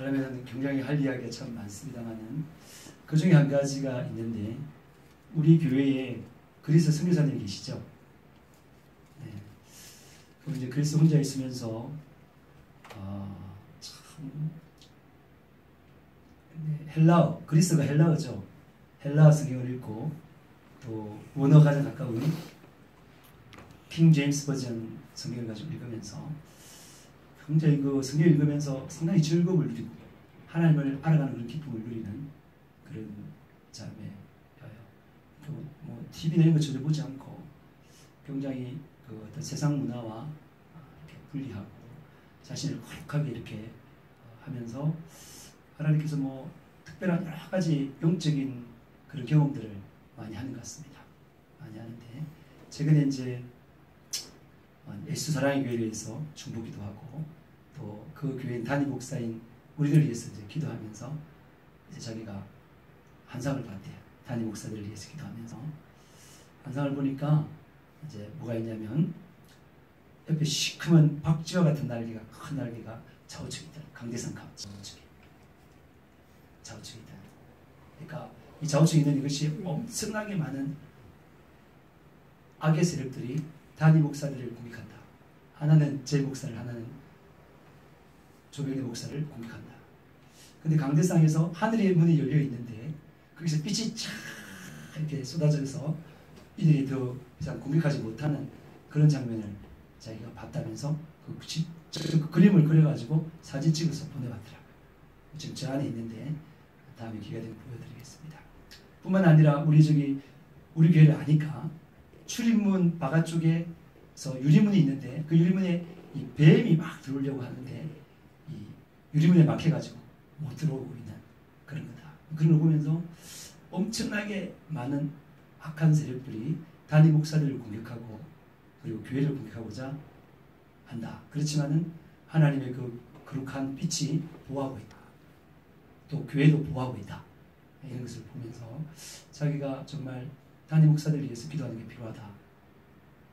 말하면 굉장히 할 이야기가 참 많습니다만은 그 중에 한 가지가 있는데 우리 교회에 그리스 선교사님이 계시죠. 네. 그럼 이제 그리스 혼자 있으면서 참 헬라어, 그리스가 헬라어죠. 헬라어 성경을 읽고 또 원어가 가장 가까운 킹 제임스 버전 성경을 가지고 읽으면서 굉장히 그 성경 읽으면서 상당히 즐거움을 누리고 하나님을 알아가는 그런 기쁨을 누리는 그런 삶이에요. 뭐 TV나 이런 거 전혀 보지 않고 굉장히 그 어떤 세상 문화와 이렇게 분리하고 자신을 거룩하게 이렇게 하면서 하나님께서 뭐 특별한 여러 가지 영적인 그런 경험들을 많이 하는 것 같습니다. 많이 하는데 최근에 이제 예수 사랑의 교회를 위해서 중보기도 하고 또 그 교회 담임 목사인 우리들을 위해서 이제 기도하면서 이제 자기가 환상을 봤대요. 담임 목사들을 위해서 기도하면서 환상을 보니까 이제 뭐가 있냐면 옆에 시커먼 박쥐와 같은 날개가 큰 날개가 좌우측에 있다. 강대상 좌우측에 있다. 그러니까 이 좌우측에 있는 이것이 엄청나게 많은 악의 세력들이 담임 목사들을 공격한다. 하나는 제 목사를, 하나는 조병의 목사를 공격한다. 근데 강대상에서 하늘의 문이 열려 있는데 거기서 빛이 쫙 이렇게 쏟아져서 이들이 더 이상 공격하지 못하는 그런 장면을 자기가 봤다면서 그 그림을 그려가지고 사진 찍어서 보내봤더라고요. 지금 저 안에 있는데 다음에 기회가 되면 보여드리겠습니다. 뿐만 아니라 우리 교회를 아니까 출입문 바깥쪽에서 유리문이 있는데 그 유리문에 이 뱀이 막 들어오려고 하는데 이 유리문에 막혀가지고 못 들어오고 있는 그런 거다. 그런 걸 보면서 엄청나게 많은 악한 세력들이 담임 목사들을 공격하고 그리고 교회를 공격하고자 한다. 그렇지만은 하나님의 그 거룩한 빛이 보호하고 있다. 또 교회도 보호하고 있다. 이런 것을 보면서 자기가 정말 담임 목사들을 위해서 기도하는 게 필요하다.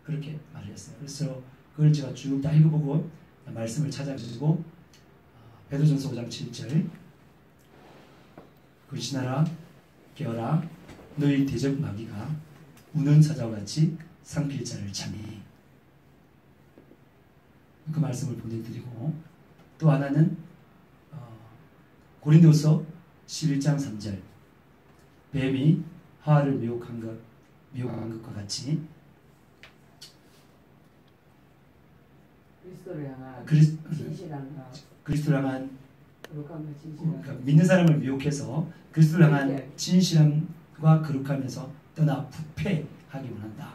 그렇게 말을 했어요. 그래서 그걸 제가 쭉 다 읽어보고 말씀을 찾아가지고 베드로전서 5장 7절 근신하라 깨어라 너희 대적 마귀가 우는 사자와 같이 상필 자를 찾니. 그 말씀을 보내드리고 또 하나는 고린도서 11장 3절 뱀이 하와를 미혹한 것과 같이 그리스도를 향한 진실함과 그리스도를 향한 거룩함과 진실함. 그러니까 믿는 사람을 미혹해서 그리스도를 향한 진실함과 거룩하면서 떠나 부패하기 원한다.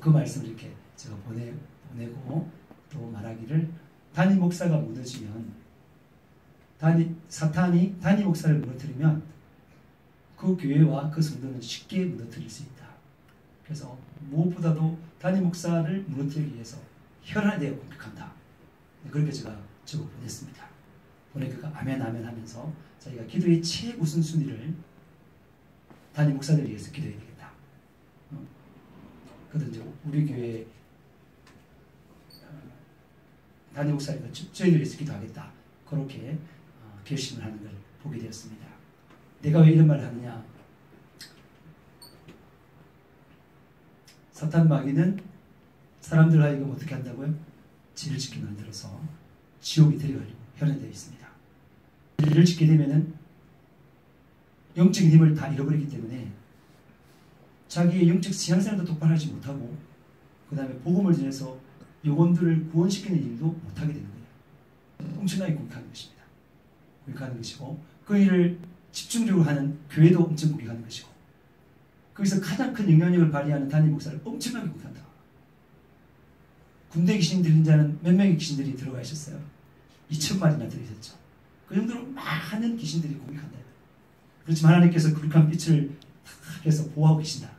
그 말씀을 이렇게 제가 보내고 또 말하기를 담임 목사가 무너지면 사탄이 담임 목사를 무너뜨리면 그 교회와 그 성도는 쉽게 무너뜨릴 수 있다. 그래서 무엇보다도 담임 목사를 무너뜨리기 위해서 혈안되어 공격한다. 그렇게 제가 적어 보냈습니다. 보내니까 아멘 아멘 하면서 자기가 기도의 최우선순위를 담임 목사들을 위해서 기도해야 되겠다. 그래서 이제 우리 교회 담임 목사님과 저희들 위해서 기도하겠다. 그렇게 결심을 하는 걸 보게 되었습니다. 내가 왜 이런 말을 하느냐? 사탄 마귀는 사람들 하여금 어떻게 한다고요? 죄를 짓게 만들어서 지옥에 데려가려고 현행되어 있습니다. 죄를 짓게 되면은 영적인 힘을 다 잃어버리기 때문에 자기의 영적 신앙생활도 똑바로 하지 못하고 그 다음에 복음을 전해서 영혼들을 구원시키는 일도 못하게 되는 거예요. 엄청나게 공격하는 것입니다. 공격하는 것이고 그 일을 집중적으로 하는 교회도 엄청 공격하는 것이고 거기서 가장 큰 영향력을 발휘하는 담임 목사를 엄청나게 공격한다. 군대 귀신 들린 자는 몇 명의 귀신들이 들어가 있었어요? 2,000마리나 들어있었죠. 그 정도로 많은 귀신들이 공격한다. 그렇지만 하나님께서 거룩한 빛을 탁 해서 보호하고 계신다.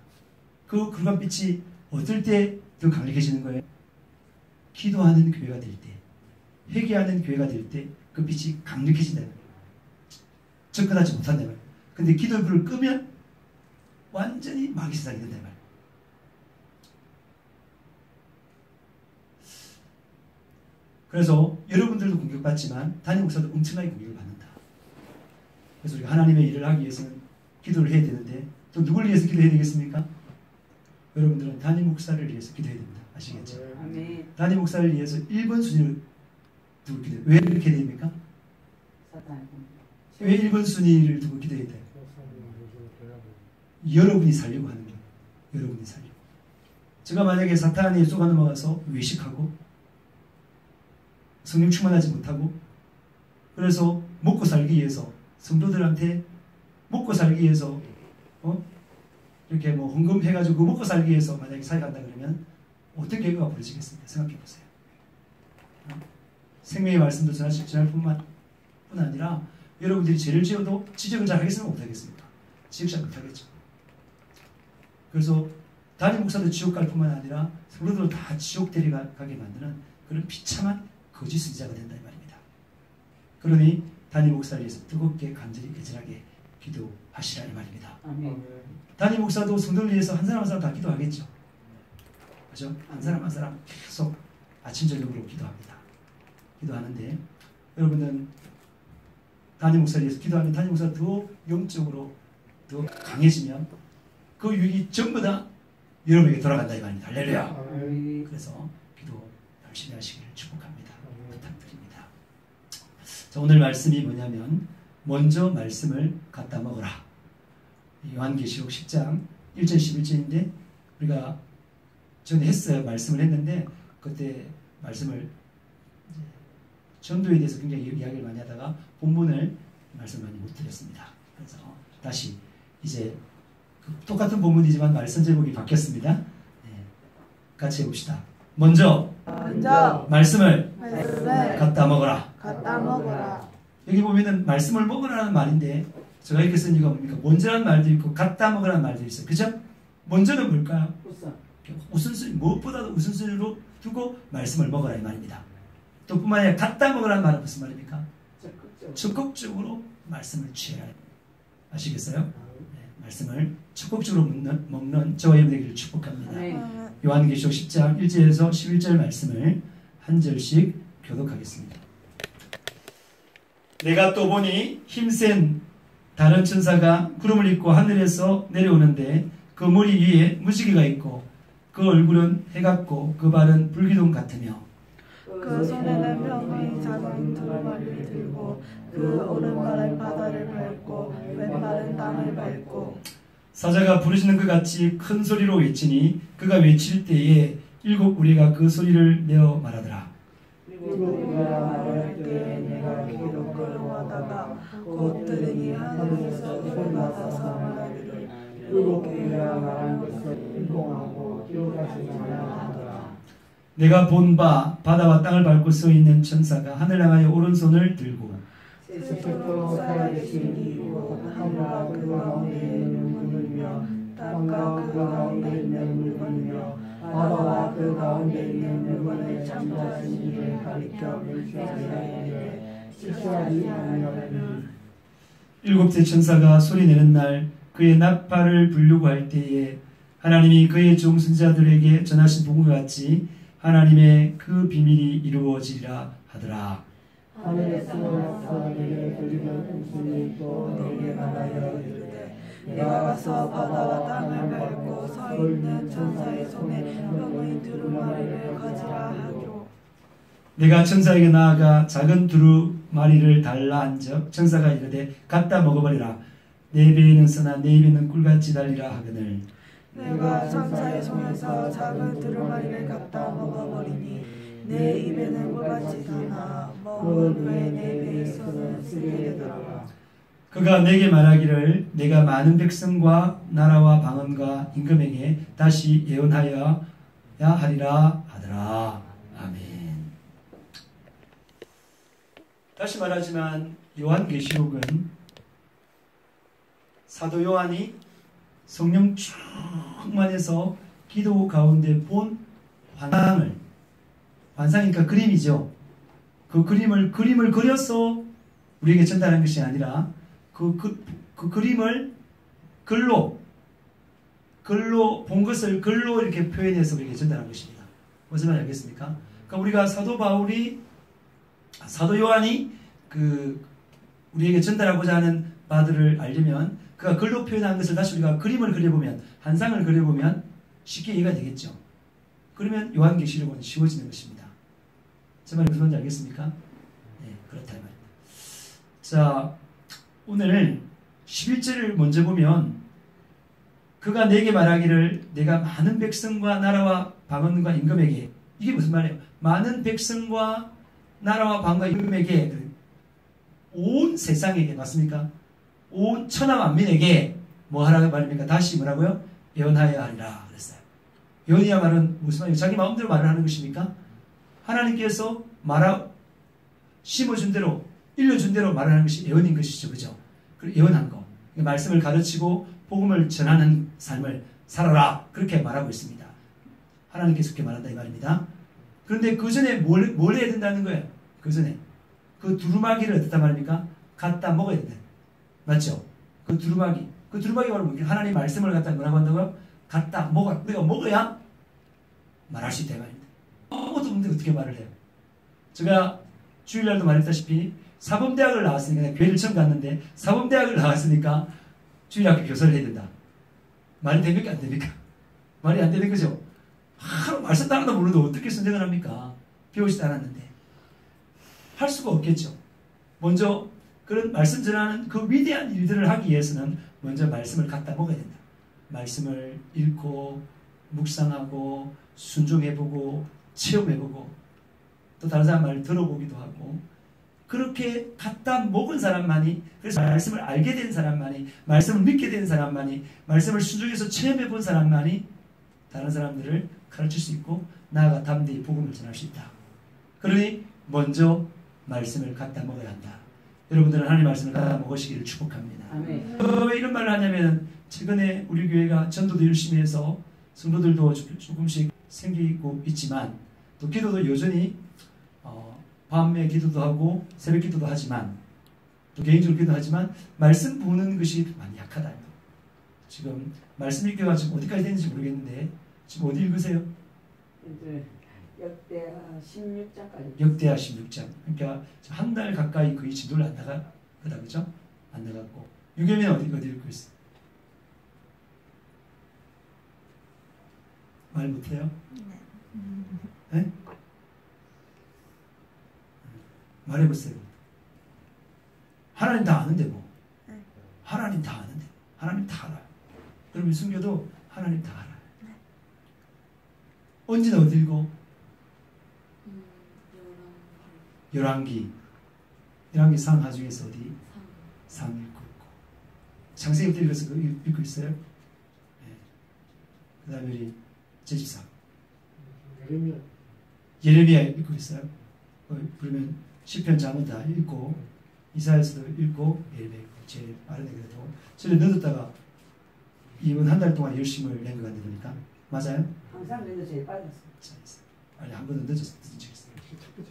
그 거룩한 빛이 어떨 때 더 강력해지는 거예요? 기도하는 교회가 될 때, 회개하는 교회가 될 때 그 빛이 강력해진다는 거예요. 접근하지 못한다는 거예요. 근데 기도의 불을 끄면 완전히 마귀 세상이 된다는 거예요. 그래서 여러분들도 공격받지만 담임 목사도 엄청나게 공격을 받는다. 그래서 우리가 하나님의 일을 하기 위해서는 기도를 해야 되는데 또 누굴 위해서 기도해야 되겠습니까? 여러분들은 담임 목사를 위해서 기도해야 됩니다. 아시겠죠? 아멘. 담임 목사를 위해서 1번 순위로 두고 기도해요. 왜 그렇게 됩니까? 왜 1번 순위를 두고 기도해야 돼요? 여러분이 살려고 하는 거예요. 여러분이 살려고. 제가 만약에 사탄이 쏘가 넘어가서 외식하고 성령 충만하지 못하고 그래서 먹고 살기 위해서 성도들한테 먹고 살기 위해서 이렇게 뭐 헌금해가지고 그 먹고 살기 위해서 만약에 사역한다 그러면 어떤 결과가 벌어지겠습니까? 생각해 보세요. 생명의 말씀도 전할 뿐만 아니라 여러분들이 죄를 지어도 지적을 잘 하겠습니까? 못하겠습니까? 지적 잘 못하겠죠. 그래서 담임 목사도 지옥 갈 뿐만 아니라 성도들도 다 지옥 데려가게 만드는 그런 비참한 거짓 선지자가 된다 이 말입니다. 그러니 담임 목사를 위해서 뜨겁게 간절히 애절하게 기도하시라 이 말입니다. 아멘. 담임 목사도 성도를 위해서 한 사람 한 사람 다 기도하겠죠. 그죠? 한 사람 한 사람 계속 아침 저녁으로 기도합니다. 기도하는데 여러분은 담임 목사를 위해서 기도하면 담임 목사가 더 영적으로 더 강해지면 그 유익이 전부 다 여러분에게 돌아간다 이 말입니다. 할렐루야. 그래서 기도 열심히 하시기를 축복합니다. 부탁드립니다. 자, 오늘 말씀이 뭐냐면 먼저 말씀을 갖다 먹으라. 요한계시록 10장 1절 11절인데 우리가 전에 했어요. 말씀을 했는데 그때 말씀을 전도에 대해서 굉장히 이야기를 많이 하다가 본문을 말씀을 많이 못 드렸습니다. 그래서 다시 이제 똑같은 본문이지만 말씀 제목이 바뀌었습니다. 네. 같이 해봅시다. 먼저 말씀을 갖다 먹어라. 갖다 먹어라. 여기 보면은 말씀을 먹으라는 말인데 제가 이렇게 쓴 이유가 뭡니까? 먼저라는 말도 있고 갖다 먹으라는 말도 있어요. 그죠? 먼저는 뭘까요? 우선순위, 무엇보다도 우선순위로 두고 말씀을 먹으라 이 말입니다. 또 뿐만 아니라 갖다 먹으라는 말은 무슨 말입니까? 적극적으로 말씀을 취해라. 아시겠어요? 네, 말씀을 적극적으로 먹는 저와 여러분 되기를 축복합니다. 요한계시록 10장 1절에서 11절 말씀을 한 절씩 교독하겠습니다. 내가 또 보니 힘센 다른 천사가 구름을 입고 하늘에서 내려오는데 그 머리 위에 무지개가 있고 그 얼굴은 해 같고 그 발은 불기둥 같으며 그 손에는 병이 작은 두루마리를 들고 그 오른발은 바다를 밟고 왼발은 땅을 밟고 사자가 부르시는 것 같이 큰 소리로 외치니 그가 외칠 때에 일곱 우리가 그 소리를 내어 말하더라. 일곱 우리가 말할 때에 내가 귀로 끌어오다가 곧 들으니 하늘에서 소리가 나서 말하기를 일곱 우리가 말한 것을 인공하고 기록하시지 말라 하더라. 내가 본 바 바다와 땅을 밟고 서 있는 천사가 하늘 향하여 오른손을 들고 스스로 살아계신 이고 하늘과 그 가운데 있는 물이며 땅과 그 가운데 있는 물건이며 바다와 그 가운데 있는 물건을 창조하신 이를 가리켜 맹세하여 실수하지 아니하리니 일곱째 천사가 소리내는 날 그의 나팔을 불려고 할 때에 하나님이 그의 종 선지자들에게 전하신 복음과 같이 하나님의 그 비밀이 이루어지리라 하더라. 하늘에서 내게 들리는 음성이 있고 내게 말하여 이르되 내가 가서 바다와 땅을 밟고 서 있는 천사의 손에 병의 두루마리를 가지라 하기로. 내가 천사에게 나아가 작은 두루마리를 달라 한적 천사가 이르되 갖다 먹어버리라. 내 배에는 쓰나 내 입에는 꿀같이 달리라 하거늘. 내가 천사의 손에서 작은 두루마리를 갖다 먹어버리니 내 입에는 꿀같이 다나 먹은 후에 내 배에서는 쓰게 되더라. 그가 내게 말하기를 내가 많은 백성과 나라와 방언과 임금에게 다시 예언하여야 하리라 하더라. 아멘. 다시 말하지만 요한계시록은 사도 요한이 성령 충만해서 기도 가운데 본 환상이니까 그림이죠. 그 그림을 그려서 우리에게 전달한 것이 아니라 그 그림을 글로 본 것을 글로 이렇게 표현해서 우리에게 전달한 것입니다. 무슨 말인지 알겠습니까? 그러니까 우리가 사도 바울이 사도 요한이 우리에게 전달하고자 하는 바들을 알려면 그가 글로 표현한 것을 다시 우리가 그림을 그려보면, 한상을 그려보면 쉽게 이해가 되겠죠. 그러면 요한계시록은 쉬워지는 것입니다. 제 말이 무슨 말인지 알겠습니까? 네, 그렇다 이 말입니다. 자, 오늘 11절을 먼저 보면 그가 내게 말하기를 내가 많은 백성과 나라와 방언과 임금에게, 이게 무슨 말이에요? 많은 백성과 나라와 방언과 임금에게, 온 세상에게, 맞습니까? 온 천하 만민에게 뭐 하라고 말입니까? 다시 뭐라고요? 예언하여야 하리라 그랬어요. 예언이야 말은 무슨 말이에요? 자기 마음대로 말을 하는 것입니까? 하나님께서 심어준 대로, 일러준 대로 말하는 것이 예언인 것이죠. 그죠? 예언한 거. 말씀을 가르치고 복음을 전하는 삶을 살아라. 그렇게 말하고 있습니다. 하나님께서 그렇게 말한다 이 말입니다. 그런데 그 전에 뭘 해야 된다는 거예요? 그 전에. 그 두루마기를 어떻단 말입니까? 갖다 먹어야 된다. 맞죠? 그 두루마기 바로 뭐 하나님 말씀을 갖다 뭐라고 한다고요? 갖다 먹어라. 우리가 먹어야 말할 수 있다 이 말입니다. 아무것도 없는데 어떻게 말을 해요? 제가 주일날도 말했다시피 사범대학을 나왔으니까, 교회를 처음 갔는데 사범대학을 나왔으니까 주일학교 교사를 해야 된다. 말이 됩니까? 안 됩니까? 말이 안 되는 거죠. 말씀 따라도 모르는데 어떻게 선택을 합니까? 배우지도 않았는데. 할 수가 없겠죠. 먼저 그런 말씀 전하는 그 위대한 일들을 하기 위해서는 먼저 말씀을 갖다 먹어야 된다. 말씀을 읽고 묵상하고 순종해보고 체험해보고 또 다른 사람 말을 들어보기도 하고, 그렇게 갖다 먹은 사람만이, 그래서 말씀을 알게 된 사람만이, 말씀을 믿게 된 사람만이, 말씀을 순종해서 체험해본 사람만이 다른 사람들을 가르칠 수 있고 나아가 담대히 복음을 전할 수 있다. 그러니 먼저 말씀을 갖다 먹어야 한다. 여러분들은 하나님의 말씀을 갖다 먹으시기를 축복합니다. 왜 이런 말을 하냐면, 최근에 우리 교회가 전도도 열심히 해서 성도들도 조금씩 생기고 있지만, 또 기도도 여전히 밤에 기도도 하고 새벽 기도도 하지만, 또 개인적으로 기도하지만 말씀 보는 것이 많이 약하다. 지금 말씀 읽기가 지금 어디까지 되는지 모르겠는데 지금 어디 읽으세요? 이제 역대하 16장까지. 역대하 16장. 그러니까 한 달 가까이 거의 진도를 안 나가다, 그죠? 안 나갔고. 유겸이는 어디 읽고 있어? 말 못해요? 네? 말해보세요. 하나님 다 아는데 뭐. 하나님 다 아는데. 하나님 다 알아요. 여러분 숨겨도 하나님 다 알아요. 언제나 어디 읽어? 열왕기 상하 중에서 어디? 상 읽고 있고. 창세기부터 읽어서 읽고 있어요? 네. 그 다음에 우리 제집사 예레미야 읽고 있어요? 그러면 시편 잠은 다 읽고 이사야서도 읽고 예레미야 읽고 제일 빠르네. 그래도 저를 늦었다가 이번 한 달 동안 열심을 낸 것 같네 보니까. 맞아요? 항상 내도 제일 빨랐어. 아니 한 번은 늦은 적 있어요.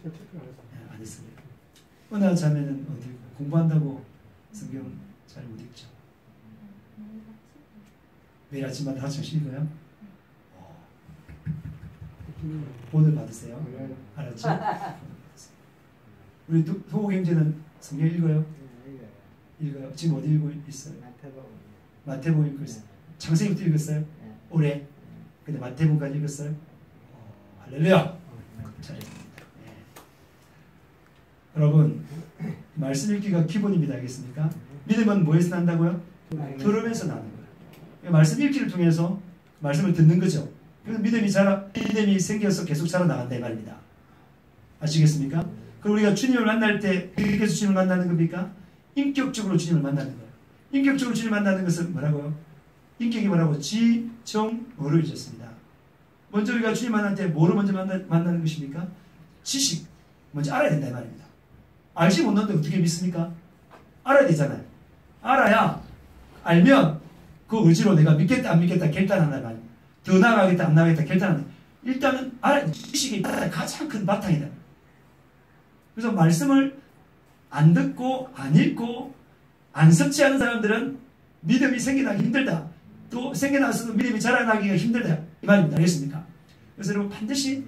네, 안 했습니다. 어느 날 자면은 어디 공부한다고 성경 잘 못 읽죠. 매일 아침마다 한 장씩 읽어요. 본을 받으세요. 알았지? 우리 도복 형제는 성경 읽어요? 읽어요. 지금 어디 읽고 있어요? 마태복음 읽고 있어요. 창세기부터 읽었어요? 올해? 근데 마태복음까지 읽었어요? 할렐루야! 잘했습니다. 네. 여러분, 말씀 읽기가 기본입니다. 알겠습니까? 믿음은 뭐에서 난다고요? 들으면서 나는 거예요. 말씀 읽기를 통해서 말씀을 듣는 거죠. 그래서 믿음이 생겨서 계속 자라나간다 이 말입니다. 아시겠습니까? 그리고 우리가 주님을 만날 때 어떻게 해서 주님을 만나는 겁니까? 인격적으로 주님을 만나는 거예요. 인격적으로 주님을 만나는 것은 뭐라고요? 인격이 뭐라고? 지정어를 잊었습니다. 먼저 우리가 주님 만날 때 뭐로 먼저 만나는 것입니까? 지식. 먼저 알아야 된다 이 말입니다. 알지 못하는데 어떻게 믿습니까? 알아야 되잖아요. 알아야, 알면 그 의지로 내가 믿겠다 안 믿겠다 결단한다 이 말입니다. 더 나아가겠다 안 나아가겠다 결단한다. 일단은 알아야 돼. 지식이 가장 큰 바탕이다. 그래서 말씀을 안 듣고 안 읽고 안 섭취하는 사람들은 믿음이 생겨나기 힘들다. 또 생겨나서도 믿음이 자라나기가 힘들다 이 말입니다. 알겠습니까? 그래서 여러분 반드시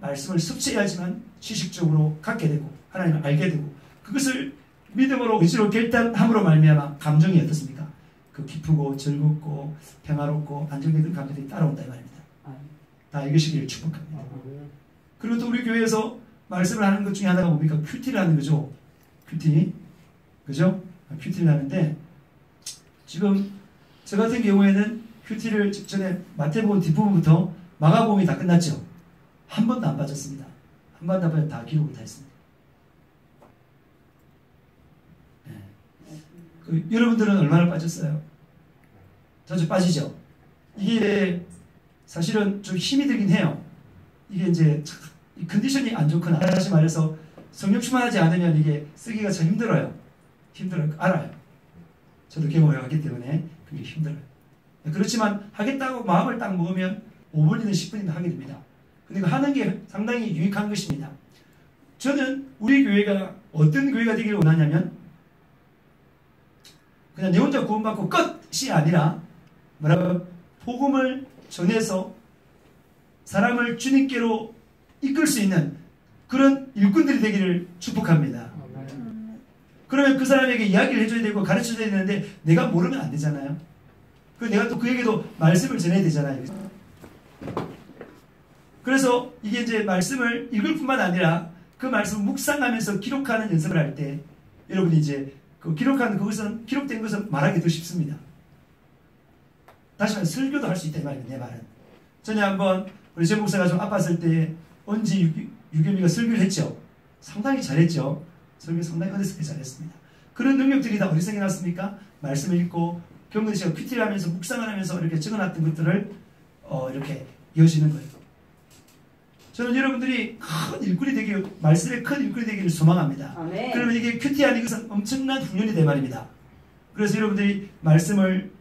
말씀을 섭취해야지만 지식적으로 갖게 되고 하나님을 알게 되고 그것을 믿음으로 의지로 결단함으로 말미암아 감정이 어떻습니까? 그 기쁘고 즐겁고 평화롭고 안정된 감정들이 따라온다 이 말입니다. 다 이것이기를 축복합니다. 그리고 또 우리 교회에서 말씀을 하는 것 중에 하나가 뭡니까? 큐티를 하는 거죠. 큐티. 그죠? 큐티를 하는데 지금 저 같은 경우에는 큐티를 직전에 마태복음 뒷부분부터 마가복음이 다 끝났죠. 한 번도 안 빠졌습니다. 한 번도 안 빠져 다 기록을 다 했습니다. 네. 여러분들은 얼마나 빠졌어요? 자주 빠지죠? 이게 사실은 좀 힘이 들긴 해요. 이게 이제 컨디션이 안 좋거나 다시 말해서 성령 충만하지 않으면 이게 쓰기가 참 힘들어요. 힘들어요. 알아요. 저도 경험해왔기 때문에 그게 힘들어요. 그렇지만 하겠다고 마음을 딱 먹으면 5분이든 10분이든 하게 됩니다. 근데 하는 게 상당히 유익한 것입니다. 저는 우리 교회가 어떤 교회가 되기를 원하냐면 그냥 내 혼자 구원받고 끝이 아니라 뭐라고 복음을 전해서 사람을 주님께로 이끌 수 있는 그런 일꾼들이 되기를 축복합니다. 그러면 그 사람에게 이야기를 해줘야 되고 가르쳐줘야 되는데 내가 모르면 안 되잖아요. 내가 또 그에게도 말씀을 전해야 되잖아요. 그래서 이게 이제 말씀을 읽을 뿐만 아니라 그 말씀을 묵상하면서 기록하는 연습을 할 때 여러분이 이제 그 기록한 그것은 기록된 것은 말하기 더 쉽습니다. 다시 말해 설교도 할 수 있다 이 말입니다. 내 말은. 전에 한번 우리 제 목사가 좀 아팠을 때 언지 유겸이가 설교를 했죠. 상당히 잘했죠. 설교 상당히 어렸을 때 잘했습니다. 그런 능력들이 다 어디서 생겨났습니까? 말씀을 읽고 경건이 씨가 큐티를 하면서 묵상을 하면서 이렇게 적어놨던 것들을 이렇게 이어지는 거예요. 저는 여러분들이 큰 일꾼이 되길, 말씀의 큰 일꾼이 되기를 소망합니다. 아멘. 그러면 이게 큐티하는 것은 엄청난 훈련이 될 말입니다. 그래서 여러분들이 말씀을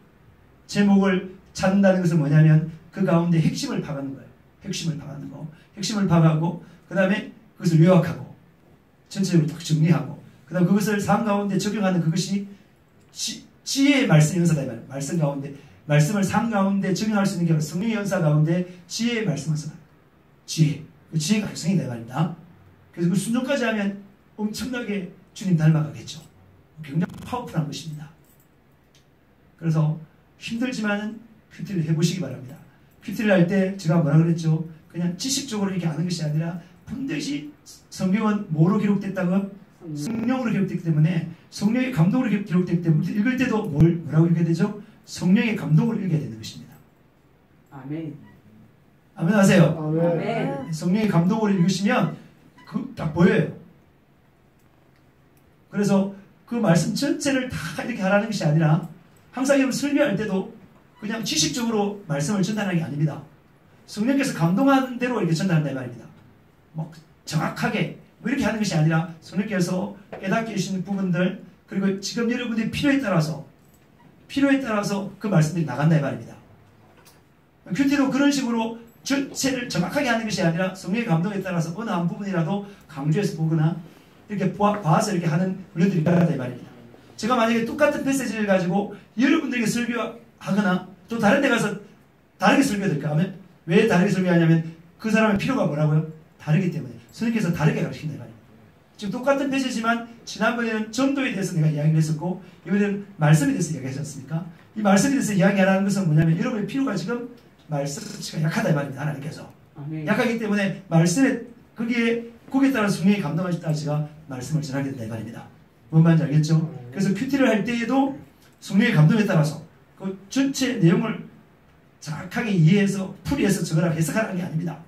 제목을 찾는다는 것은 뭐냐면 그 가운데 핵심을 파가는 거예요. 핵심을 파가는 거. 핵심을 파가고 그 다음에 그것을 요약하고 전체적으로 딱 정리하고 그 다음 그것을 삶 가운데 적용하는 그것이 지혜의 말씀 연사다 이 말이에요. 말씀 가운데 말씀을 삶 가운데 적용할 수 있는 게 성령의 연사 가운데 지혜의 말씀을 써요. 지혜. 그 지혜가 각성이다 이 말입니다. 그래서 그 순종까지 하면 엄청나게 주님 닮아가겠죠. 굉장히 파워풀한 것입니다. 그래서 힘들지만은 큐티를 해보시기 바랍니다. 큐티를 할 때 제가 뭐라 그랬죠? 그냥 지식적으로 이렇게 하는 것이 아니라 반드시 성경은 뭐로 기록됐다고? 성령으로 기록됐기 때문에 성령의 감동으로 기록됐기 때문에 읽을 때도 뭐라고 읽어야 되죠? 성령의 감동으로 읽어야 되는 것입니다. 아멘. 아멘 하세요. 아멘. 성령의 감동으로 읽으시면 그 딱 보여요. 그래서 그 말씀 전체를 다 이렇게 하라는 것이 아니라 항상 여러분 설교할 때도 그냥 지식적으로 말씀을 전달하는 게 아닙니다. 성령께서 감동하는 대로 이렇게 전달한다 이 말입니다. 뭐 정확하게 뭐 이렇게 하는 것이 아니라 성령께서 깨닫게 해주시는 부분들 그리고 지금 여러분의 필요에 따라서 그 말씀들이 나간다 이 말입니다. 큐티도 그런 식으로 전체를 정확하게 하는 것이 아니라 성령의 감동에 따라서 어느 한 부분이라도 강조해서 보거나 이렇게 봐서 이렇게 하는 훈련들이 필요하다 이 말입니다. 제가 만약에 똑같은 메시지를 가지고 여러분들에게 설교하거나 또 다른 데 가서 다르게 설교될까 하면 왜 다르게 설교하냐면 그 사람의 필요가 뭐라고요? 다르기 때문에 선생님께서 다르게 가르친다 이 말입니다. 지금 똑같은 메시지만 지난번에는 전도에 대해서 내가 이야기를 했었고 이번에는 말씀에 대해서 이야기하지 않습니까? 이 말씀에 대해서 이야기하라는 것은 뭐냐면 여러분의 필요가 지금 말씀이 약하다 이 말입니다. 하나님께서. 아멘. 약하기 때문에 말씀에 거기에 따라 성령이 감동하실 때 제가 말씀을 전하게 된다 이 말입니다. 뭔 말인지 알겠죠? 그래서 큐티를 할 때에도 성령의 감동에 따라서 그 전체 내용을 정확하게 이해해서 풀이해서 적으라 해석하라는 게 아닙니다.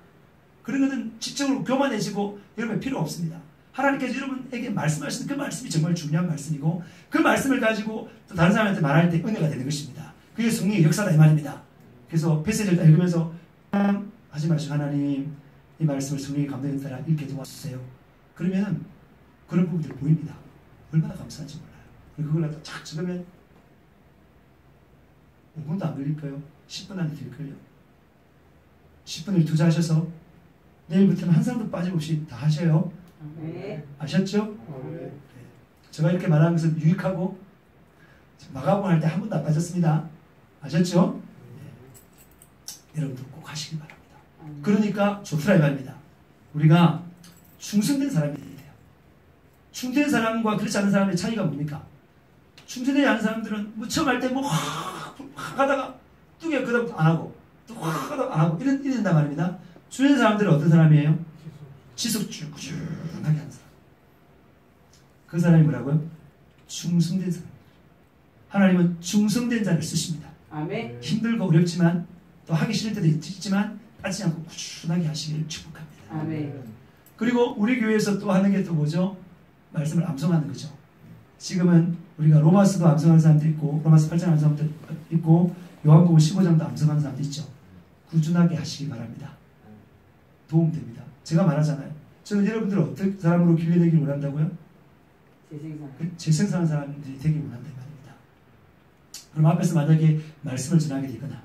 그런 것은 지적으로 교만해지고 여러분 필요 없습니다. 하나님께서 여러분에게 말씀하시는 그 말씀이 정말 중요한 말씀이고 그 말씀을 가지고 또 다른 사람한테 말할 때 은혜가 되는 것입니다. 그게 성령의 역사다 이 말입니다. 그래서 패시지를 읽으면서 하지 마시고 하나님 이 말씀을 성령의 감동에 따라 읽게 도와주세요. 그러면 그런 부분들이 보입니다. 얼마나 감사한지 몰라요. 그리고 그걸 갖다 착 적으면 5분도 안 걸릴까요? 10분 안에 될걸요. 10분을 투자하셔서 내일부터는 한 사람도 빠짐없이 다 하셔요. 네. 아셨죠? 네. 제가 이렇게 말하는 것은 유익하고 마가복음 할 때 한 번도 안 빠졌습니다. 아셨죠? 네. 여러분들 꼭 하시기 바랍니다. 그러니까 좋더라 이 말입니다. 우리가 충성된 사람이 돼야 돼요. 충성된 사람과 그렇지 않은 사람의 차이가 뭡니까? 충성되지 않은 사람들은 뭐 처음 할 때 뭐 확 하다가 뚜게 그다음부터 안 하고 또 확 하다가 안 하고 이런단 말입니다. 충성된 사람들은 어떤 사람이에요? 지속 꾸준하게 하는 사람. 그 사람이 뭐라고요? 충성된 사람. 하나님은 충성된 자를 쓰십니다. 아멘. 힘들고 어렵지만 또 하기 싫을 때도 있지만 빠지지 않고 꾸준하게 하시기를 축복합니다. 아멘. 그리고 우리 교회에서 또 하는 게 또 뭐죠? 말씀을 암송하는 거죠. 지금은 우리가 로마서도 암송하는 사람도 있고 로마서 8장 암송하는 사람도 있고 요한복음 15장도 암송하는 사람도 있죠. 꾸준하게 하시기 바랍니다. 도움됩니다. 제가 말하잖아요. 저는 여러분들을 어떤 사람으로 길러내기를 원한다고요? 재생산하는 사람들이 되기 원한단 말입니다. 그럼 앞에서 만약에 말씀을 전하게 되거나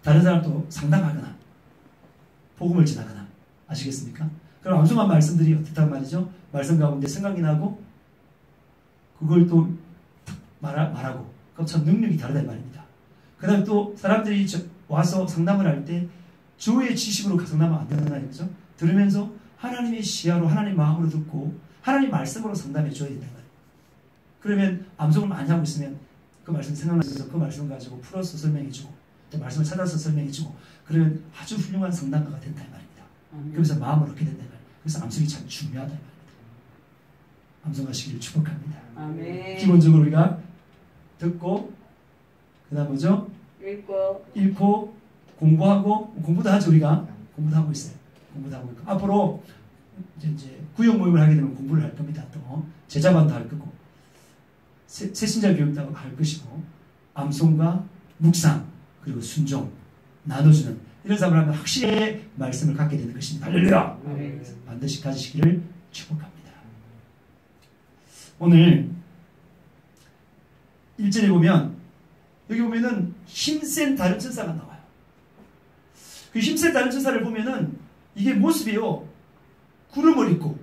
다른 사람도 상담하거나 복음을 전하거나 아시겠습니까? 그럼 암송한 말씀들이 어떻단 말이죠? 말씀 가운데 생각이 나고 그걸 또 말하고 그럼 참 능력이 다르단 말입니다. 그 다음에 또 사람들이 와서 상담을 할 때 주의 지식으로 상담하면 안 되는 거죠. 들으면서 하나님의 시야로 하나님 마음으로 듣고 하나님 말씀으로 상담해 줘야 된단 말이에요. 그러면 암송을 많이 하고 있으면 그 말씀 생각나서 그 말씀을 가지고 풀어서 설명해 주고 또 말씀을 찾아서 설명해 주고 그러면 아주 훌륭한 상담가가 된단 말입니다. 그래서 마음을 얻게 된단 말이에요. 그래서 암송이 참 중요하단 말입니다. 암송하시기를 축복합니다. 아멘. 기본적으로 우리가 듣고 그 다음 뭐죠? 읽고 공부하고 공부도 하죠. 우리가 공부도 하고 있어요. 공부도 하고 있고 앞으로 이제 구역 모임을 하게 되면 공부를 할 겁니다. 또 제자반도 할 거고 새신자 교육도 할 것이고 암송과 묵상 그리고 순종 나눠주는 이런 삶을 하면 확실히 말씀을 갖게 되는 것입니다. 할렐루야! 반드시 가지시기를 축복합니다. 오늘 1절에 보면 여기 보면은 힘센 다른 천사가 나와요. 그 힘센 다른 천사를 보면은 이게 모습이요. 구름을 입고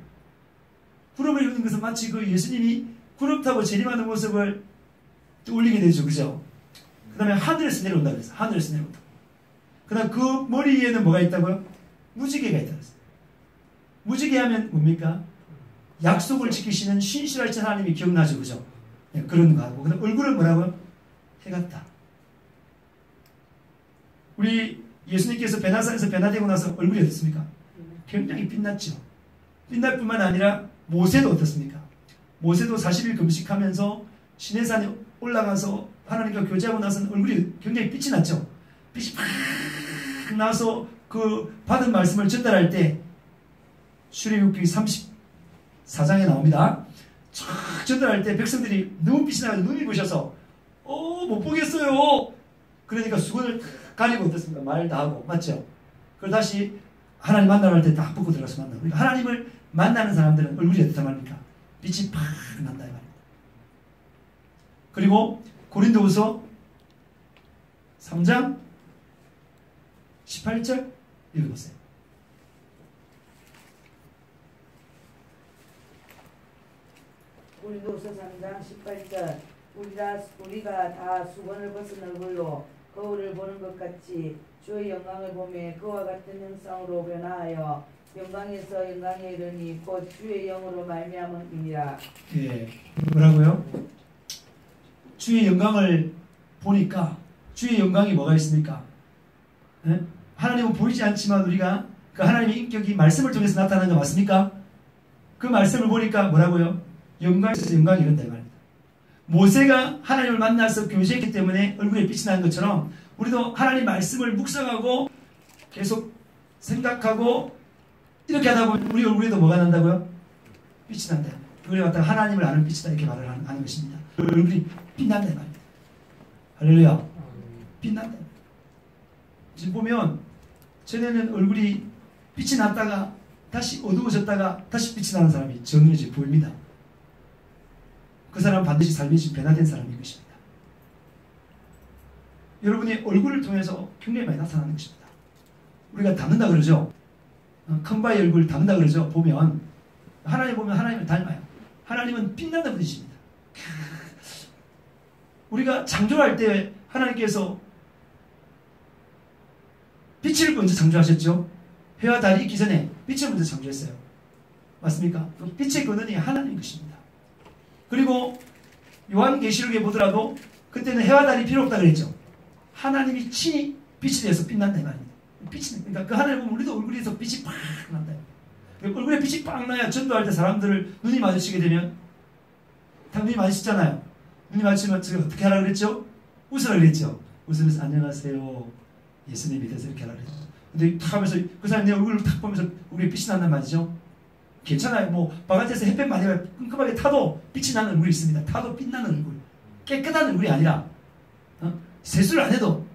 구름을 입는 것은 마치 그 예수님이 구름 타고 재림하는 모습을 떠올리게 되죠. 그죠? 그 다음에 하늘에서 내려온다 그랬어요. 하늘에서 내려온다. 그 다음 그 머리에는 뭐가 있다고요? 무지개가 있다고 했어요. 무지개 하면 뭡니까? 약속을 지키시는 신실하신 하나님이 기억나죠. 그죠? 네, 그런 거 하고. 그 다음 얼굴은 뭐라고요? 해 같다. 우리 예수님께서 베나산에서 변화되고 나서 얼굴이 어떻습니까? 굉장히 빛났죠. 빛날 뿐만 아니라 모세도 어떻습니까? 모세도 40일 금식하면서 시내산에 올라가서 하나님과 교제하고 나서는 얼굴이 굉장히 빛이 났죠. 빛이 팍 나서 그 받은 말씀을 전달할 때 출애굽기 34장에 나옵니다. 쫙 전달할 때 백성들이 너무 빛이 나서 눈이 부셔서 못 보겠어요. 그러니까 수건을 가리고 어떻습니까? 말 다 하고 맞죠? 그걸 다시 하나님 만나러 갈 때 딱 벗고 들어가서 만나고 그러니까 하나님을 만나는 사람들은 얼굴이 어떻단 말입니까? 빛이 팍 난다 이 말입니다. 그리고 고린도후서 3장 18절 읽어보세요. 고린도후서 3장 18절 우리가 다 수건을 벗은 얼굴로 거울을 보는 것 같이 주의 영광을 보며 그와 같은 형상으로 변화하여 영광에서 영광에 이르니 곧 주의 영으로 말미암음이니라. 예, 뭐라고요? 주의 영광을 보니까 주의 영광이 뭐가 있습니까? 예? 하나님은 보이지 않지만 우리가 그 하나님의 인격이 말씀을 통해서 나타나는 거 맞습니까? 그 말씀을 보니까 뭐라고요? 영광에서 영광이 이른다 이 말입니다. 모세가 하나님을 만나서 교제했기 때문에 얼굴에 빛이 나는 것처럼 우리도 하나님 말씀을 묵상하고 계속 생각하고 이렇게 하다 보면 우리 얼굴에도 뭐가 난다고요? 빛이 난다. 그걸 갖다가 하나님을 아는 빛이다 이렇게 말을 하는 것입니다. 얼굴이 빛난다 이 말입니다. 할렐루야. 빛난다. 지금 보면 전에는 얼굴이 빛이 났다가 다시 어두워졌다가 다시 빛이 나는 사람이 정해져 보입니다. 그 사람은 반드시 삶이 지금 변화된 사람인 것입니다. 여러분의 얼굴을 통해서 굉장히 많이 나타나는 것입니다. 우리가 닮는다 그러죠. 컴바의 얼굴 닮는다 그러죠. 보면 하나님 보면 하나님을 닮아요. 하나님은 빛나는 분이십니다. 우리가 창조할 때 하나님께서 빛을 먼저 창조하셨죠. 해와 달이 있기 전에 빛을 먼저 창조했어요. 맞습니까? 그 빛의 근원이 하나님인 것입니다. 그리고 요한계시록에 보더라도 그때는 해와 달이 필요 없다 그랬죠. 하나님이 친히 빛이 되어서 빛난다 이 말입니다. 빛이, 그러니까 그 하나님 보면 우리도 얼굴에서 빛이 팍 난다. 얼굴에 빛이 팍 나야 전도할 때 사람들을 눈이 마주치게 되면, 다 눈이 마주치잖아요. 눈이 마주치면 제가 어떻게 하라 그랬죠? 웃으라 그랬죠. 웃으면서 안녕하세요, 예수님 믿어서 이렇게 하라 그랬죠. 근데 탁 하면서 그 사람이 내 얼굴을 탁 보면서 얼굴에 빛이 난단 말이죠. 괜찮아요. 뭐 바깥에서 햇볕 많이 끔끔하게 타도 빛이 나는 얼굴이 있습니다. 타도 빛나는 얼굴, 깨끗한 얼굴이 아니라 세수를 안 해도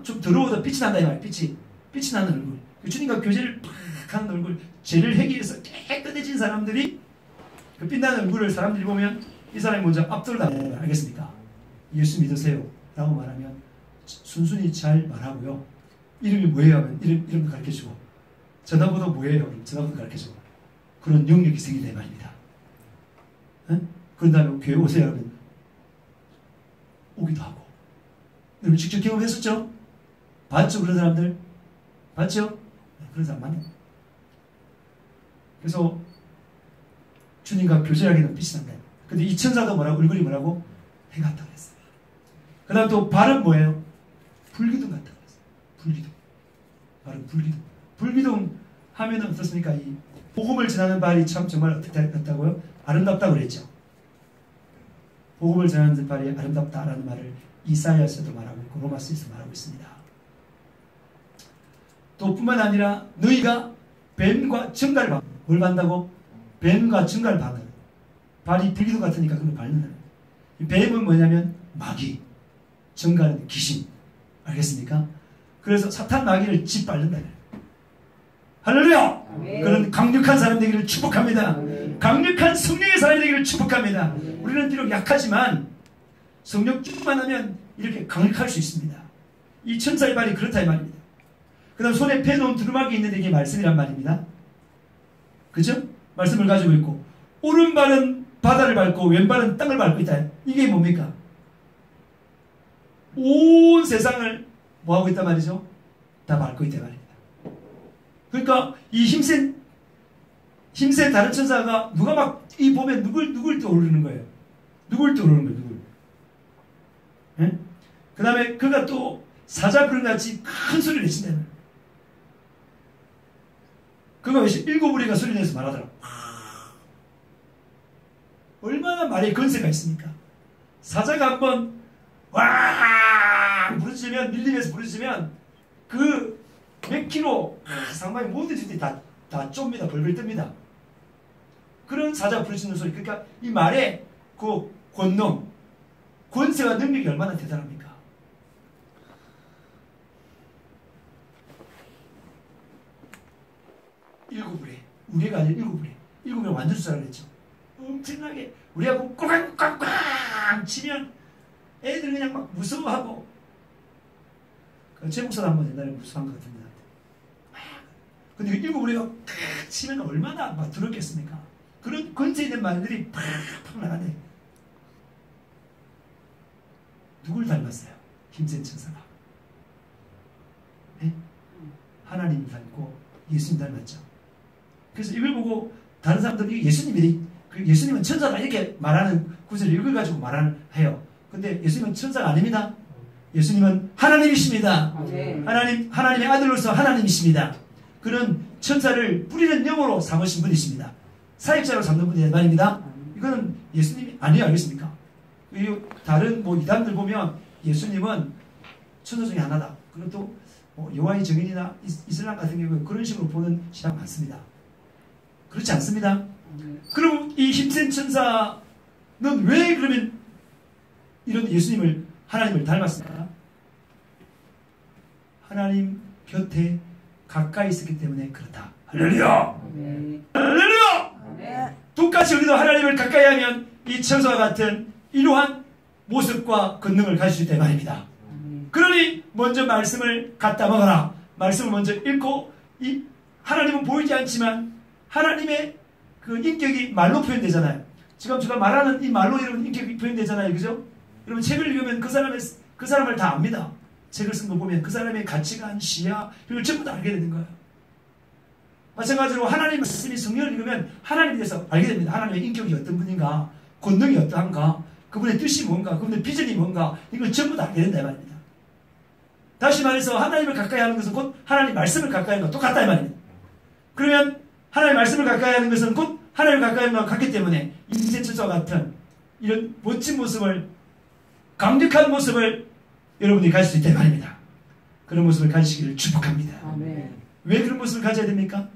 좀 더러워도 빛이 난다 이 말이에요. 빛이 나는 얼굴. 주님과 교제를 팍 하는 얼굴, 죄를 회개해서 깨끗해진 사람들이 그 빛나는 얼굴을 사람들이 보면 이 사람이 먼저 앞들다. 알겠습니까? 예수 믿으세요 라고 말하면 순순히 잘 말하고요. 이름이 뭐예요? 하면 이름도 가르쳐주고, 전화번호 뭐예요? 그럼 전화번호 가르쳐주고, 그런 영역이 생긴다 말입니다. 그런 다음에 교회 오세요 하면 오기도 하고. 여러분 직접 경험했었죠? 봤죠? 그런 사람들? 봤죠? 그런 사람 많아요. 그래서 주님과 교제하기는 빛이 난다. 근데 이 천사도 뭐라고? 얼굴이 뭐라고? 해 같다고 했어요. 그 다음 또 발은 뭐예요? 불기둥 같다고 했어요. 불기둥. 발은 불기둥. 불기둥 하면은 어떻습니까? 이 복음을 전하는 발이 참 정말 어떻게 했다고요? 아름답다고 그랬죠. 복음을 전하는 발이 아름답다라는 말을 이사야서도 말하고 있고 로마서에서 말하고 있습니다. 또 뿐만 아니라 너희가 뱀과 정갈을 밟는, 뭘 받는다고? 뱀과 정갈을 받는. 발이 불기둥 같으니까 그걸 밟는. 뱀은 뭐냐면 마귀, 정갈은 귀신. 알겠습니까? 그래서 사탄 마귀를 짓밟는다. 할렐루야! 그런 강력한 사람 되기를 축복합니다. 강력한 성령의 사람이 되기를 축복합니다. 우리는 비록 약하지만 성령 충만 하면 이렇게 강력할 수 있습니다. 이 천사의 발이 그렇다 이 말입니다. 그 다음 손에 펴놓은 두루마기 있는데 이게 말씀이란 말입니다. 그죠? 말씀을 가지고 있고, 오른발은 바다를 밟고 왼발은 땅을 밟고 있다. 이게 뭡니까? 온 세상을 뭐하고 있단 말이죠? 다 밟고 있단 말입니다. 그러니까 이 힘센 다른 천사가 누가 막 이 보면 누굴 떠오르는 거예요. 누굴 떠오르는 거예요. 누굴. 예? 그 다음에 그가 또 사자 부른 같이 큰 소리를 내신다는 거예요. 그가 왜 일곱 우리가 소리 내서 말하더라. 얼마나 말에 건세가 있습니까? 사자가 한번 와 부르짖으면, 밀림에서 부르짖으면 그 몇 킬로 상당히 모든 짓들이 다 쫌니다. 벌벌 뜹니다. 그런 사자 부르짖는 소리. 그러니까 이 말에 그 권능, 권세와 능력이 얼마나 대단합니까? 일곱 우리가 아니라 일곱 우리 완전 수사를 했죠. 엄청나게 우리하고 꽝꽝꽝 치면 애들 그냥 막 무서워하고. 제 목사도 한번 옛날에 무서워한 것 같은데. 근데 일곱 우리가 치면 얼마나 막 두렵겠습니까? 그런 권세 있는 말들이 팍팍 나가네. 누굴 닮았어요? 힘센 천사가. 네? 하나님 닮고 예수님 닮았죠. 그래서 이걸 보고 다른 사람들이 예수님은 천사다 이렇게 말하는 구절을 이걸 가지고 해요. 근데 예수님은 천사가 아닙니다. 예수님은 하나님이십니다. 하나님의 아들로서 하나님이십니다. 그런 천사를 뿌리는 영으로 삼으신 분이십니다. 사역자로 삼는 분이 말입니다. 이거는 예수님이 아니에요. 알겠습니까? 다른 이단들 보면 예수님은 천사 중에 하나다. 그리고 또 여호와의 증인이나 이슬람 같은 경우에 그런 식으로 보는 신앙 많습니다. 그렇지 않습니다. 그럼 이 힘센 천사는 왜 그러면 이런 하나님을 닮았을까? 하나님 곁에 가까이 있었기 때문에 그렇다. 할렐루야! 할렐루야! 똑같이 우리도 하나님을 가까이 하면 이 천사와 같은 이러한 모습과 권능을 가질 수 있다 이 말입니다. 그러니 먼저 말씀을 갖다 먹어라. 말씀을 먼저 읽고, 이 하나님은 보이지 않지만 하나님의 그 인격이 말로 표현되잖아요. 지금 제가 말하는 이 말로 이런 인격이 표현되잖아요. 그죠? 여러분 책을 읽으면 그 사람을 다 압니다. 책을 쓴 거 보면 그 사람의 가치관, 시야, 이걸 전부 다 알게 되는 거예요. 마찬가지로 하나님 말씀이 성경을 읽으면 하나님에 대해서 알게 됩니다. 하나님의 인격이 어떤 분인가, 권능이 어떠한가, 그분의 뜻이 뭔가, 그분의 비전이 뭔가, 이걸 전부 다 알게 된다 이 말입니다. 다시 말해서 하나님을 가까이 하는 것은 곧 하나님 말씀을 가까이 하는 것과 똑같다 이 말입니다. 그러면 하나님 말씀을 가까이 하는 것은 곧 하나님을 가까이 하는 것과 같기 때문에 인생천사와 같은 이런 멋진 모습을, 강력한 모습을 여러분이 가질 수 있다 이 말입니다. 그런 모습을 가지시기를 축복합니다. 아멘. 왜 그런 모습을 가져야 됩니까?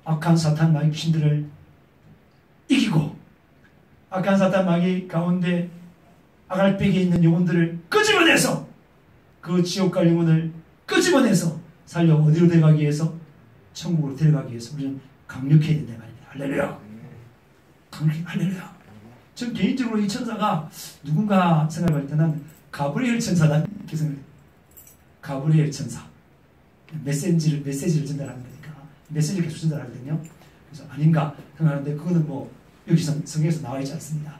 악한 사탄 마귀 귀신들을 이기고 악한 사탄 마귀 가운데 아갈백에 있는 영혼들을 끄집어내서 그 지옥 갈 영혼을 끄집어내서 살려 어디로 데려가기 위해서? 천국으로 데려가기 위해서 우리는 강력해야 된다 말입니다. 할렐루야. 할렐루야. 전 개인적으로 이 천사가 누군가 생각할 때는 가브리엘 천사다 이렇게 생각해요. 가브리엘 천사. 메시지를 전달하는 거니까 메시지를 계속 전달하거든요. 그래서 아닌가 생각하는데 그거는 뭐 여기서 성경에서 나와 있지 않습니다.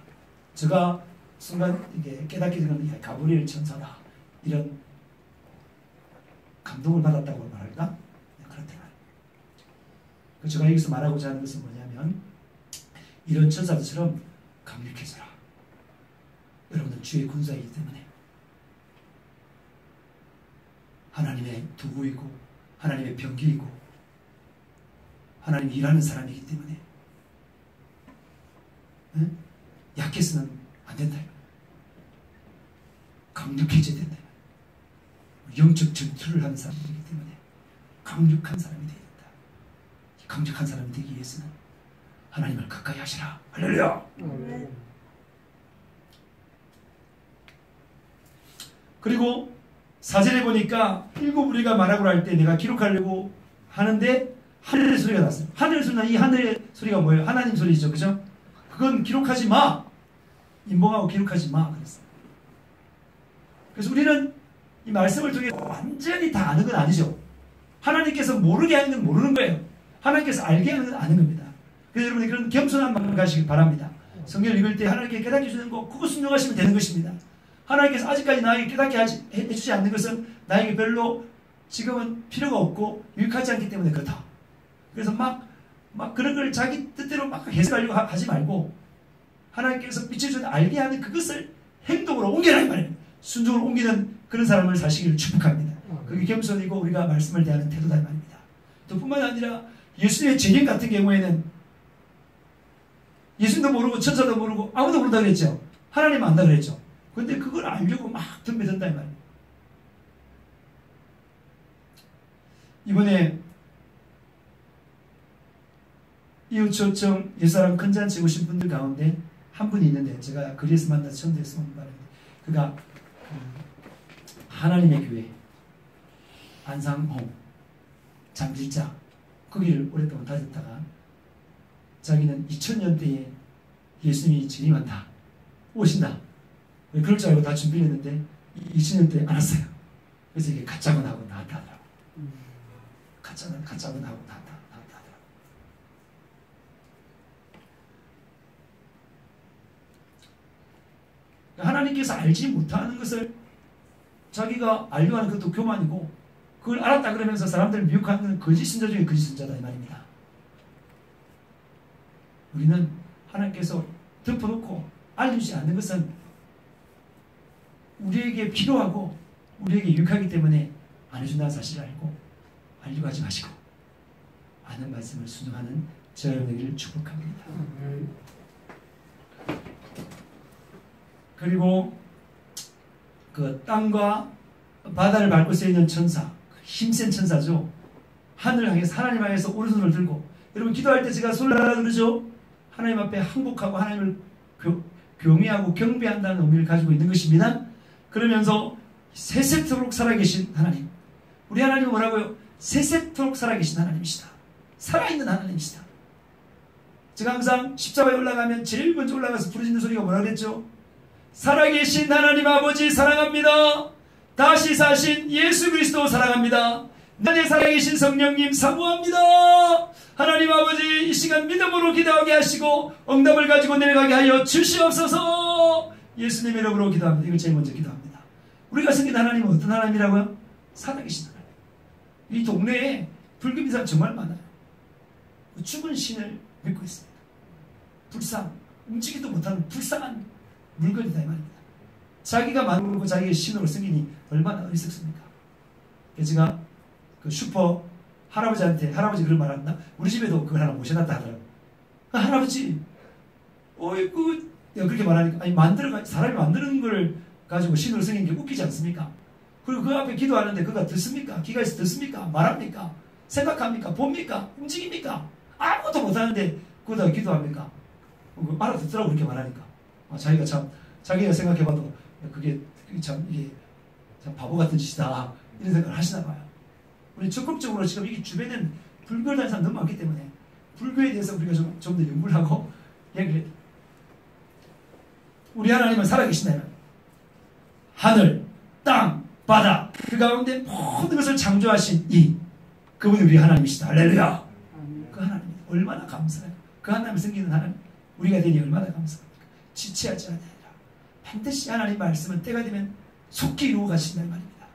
제가 순간 이게 깨닫게 되는 가브리엘 천사다 이런 감동을 받았다고 말할까? 네, 그렇다. 제가 여기서 말하고자 하는 것은 뭐냐면 이런 천사들처럼 강력해져라. 여러분은 주의 군사이기 때문에 하나님의 도구이고 하나님의 병기이고 하나님이 일하는 사람이기 때문에 응? 약해서는 안 된다. 강력해져야 된다. 영적 전투를 하는 사람이기 때문에 강력한 사람이 되어야 된다. 강력한 사람이 되기 위해서는 하나님을 가까이 하시라. 할렐루야. 그리고 사전에 보니까 일곱 우리가 말하고 할 때 내가 기록하려고 하는데 하늘의 소리가 났어요. 하늘의 소리나 이 하늘의 소리가 뭐예요? 하나님 소리죠. 그죠? 그건 기록하지 마. 인봉하고 기록하지 마. 그랬어요. 그래서 우리는 이 말씀을 통해 완전히 다 아는 건 아니죠. 하나님께서 모르게 하는 건 모르는 거예요. 하나님께서 알게 하는 건 아는 겁니다. 그래서 여러분이 그런 겸손한 마음을 가시길 바랍니다. 성경을 읽을 때 하나님께 깨닫게 해주는 거 그거 순종하시면 되는 것입니다. 하나님께서 아직까지 나에게 깨닫게 해주지 않는 것은 나에게 별로 지금은 필요가 없고 유익하지 않기 때문에 그렇다. 그래서 막 그런 걸 자기 뜻대로 막 해석하려고 하지 말고 하나님께서 비춰주는 알게 하는 그것을 행동으로 옮겨라 이 말입니다. 순종을 옮기는 그런 사람을 사시기를 축복합니다. 그게 겸손이고 우리가 말씀을 대하는 태도다 이 말입니다. 또 뿐만 아니라 예수님의 재림 같은 경우에는 예수님도 모르고 천사도 모르고 아무도 모른다 그랬죠. 하나님은 안다 그랬죠. 근데 그걸 알려고 막 덤벼든다 이 말이에요. 이번에 이웃초청 옛사람 큰잔치 오신 분들 가운데 한 분이 있는데 제가 거리에서 만나서 처음 돼서 온 말인데 그가 하나님의 교회 안상홍 장질자 거기를 오랫동안 다녔다가 자기는 2000년대에 예수님이 재림한다 오신다 그럴 줄 알고 다 준비를 했는데 2000년대에 안 왔어요. 그래서 이게 가짜건하고 나왔다 하더라고. 가짜건하고 나왔다 하더라고. 하나님께서 알지 못하는 것을 자기가 알려고 하는 것도 교만이고 그걸 알았다 그러면서 사람들을 미혹하는 것은 거짓 신자 중에 거짓 신자다 이 말입니다. 우리는 하나님께서 덮어놓고 알려주지 않는 것은 우리에게 필요하고 우리에게 유익하기 때문에 안 해준다는 사실을 알고 알려고 하지 마시고 아는 말씀을 순종하는 저와 여러분에게 축복합니다. 그리고 그 땅과 바다를 밟고 서 있는 천사 힘센 천사죠. 하늘 향해서 하나님 향해서 오른손을 들고 여러분 기도할 때 제가 손을 하라 그러죠. 하나님 앞에 항복하고 하나님을 경외하고 경배한다는 의미를 가지고 있는 것입니다. 그러면서 세세토록 살아계신 하나님 우리 하나님은 뭐라고요? 세세토록 살아계신 하나님이시다. 살아있는 하나님이시다. 제가 항상 십자가에 올라가면 제일 먼저 올라가서 부르짖는 소리가 뭐라 그랬죠? 살아계신 하나님 아버지 사랑합니다. 다시 사신 예수 그리스도 사랑합니다. 내 안에 살아계신 성령님 사모합니다. 하나님 아버지 이 시간 믿음으로 기도하게 하시고 응답을 가지고 내려가게 하여 주시옵소서. 예수님 이름으로 기도합니다. 이걸 제일 먼저 기도합니다. 우리가 섬긴 하나님은 어떤 하나님이라고요? 살아계신 하나님. 이 동네에 불교 믿는 사람 정말 많아요. 죽은 신을 믿고 있습니다. 불상, 움직이도 못하는 불쌍한 물건이다 이 말입니다. 자기가 만들고 자기의 신으로 승인이 얼마나 어리석습니까? 제가 그 슈퍼 할아버지한테, 할아버지 그런 말 한다. 우리 집에도 그걸 하나 모셔놨다 하더라고. 할아버지, 그렇게 말하니까, 아니, 사람이 만드는 걸 가지고 신으로 승인이 웃기지 않습니까? 그리고 그 앞에 기도하는데 그가 듣습니까? 귀가 있어 듣습니까? 말합니까? 생각합니까? 봅니까? 움직입니까? 아무것도 못하는데 그거다가 기도합니까? 알아듣더라고 그렇게 말하니까. 자기가 생각해봐도 그게 참 이게 참 바보 같은 짓이다 이런 생각을 하시나 봐요. 우리 적극적으로 지금 이 주변에는 불교를 다니는 사람 너무 많기 때문에 불교에 대해서 우리가 좀 더 연구를 하고 얘기를 해요. 우리 하나님은 살아계신다. 하늘, 땅, 바다 그 가운데 모든 것을 창조하신 그분이 우리 하나님이시다. 할렐루야. 그 하나님 얼마나 감사해요. 그 하나님을 섬기는 하나님 우리가 되니 얼마나 감사합니까? 지체하지 않아야 아니라 반드시 하나님 말씀은 때가 되면 속히 이루어 가신다는 말입니다.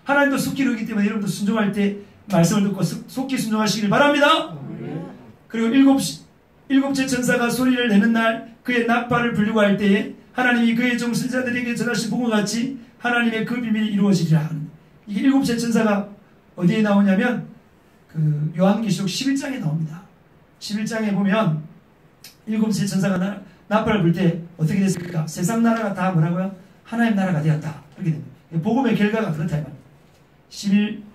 하나님도 속히 이루기 때문에 여러분도 순종할 때 말씀을 듣고 속히 순종하시길 바랍니다. 그리고 일곱째 천사가 소리를 내는 날 그의 나팔을 불리고 할 때에 하나님이 그의 종 선지자들에게 전하신 복음과 같이 하나님의 그 비밀이 이루어지리라 하는 이게 일곱째 천사가 어디에 나오냐면 그 요한계시록 11장에 나옵니다. 11장에 보면 일곱째 천사가 나팔을 불 때 어떻게 됐습니까? 세상 나라가 다 뭐라고요? 하나님 나라가 되었다. 그렇게 됩니다. 복음의 결과가 그렇다 이 말입니다.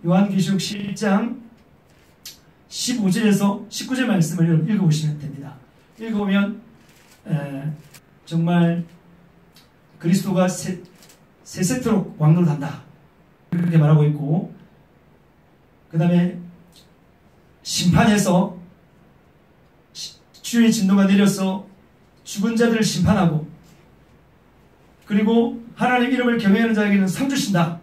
요한계시록 11장 15절에서 19절 말씀을 여러분 읽어보시면 됩니다. 읽어보면 정말 그리스도가 세세토록 왕노릇한다 그렇게 말하고 있고 그 다음에 심판해서 주의 진노가 내려서 죽은 자들을 심판하고 그리고 하나님 이름을 경외하는 자에게는 상 주신다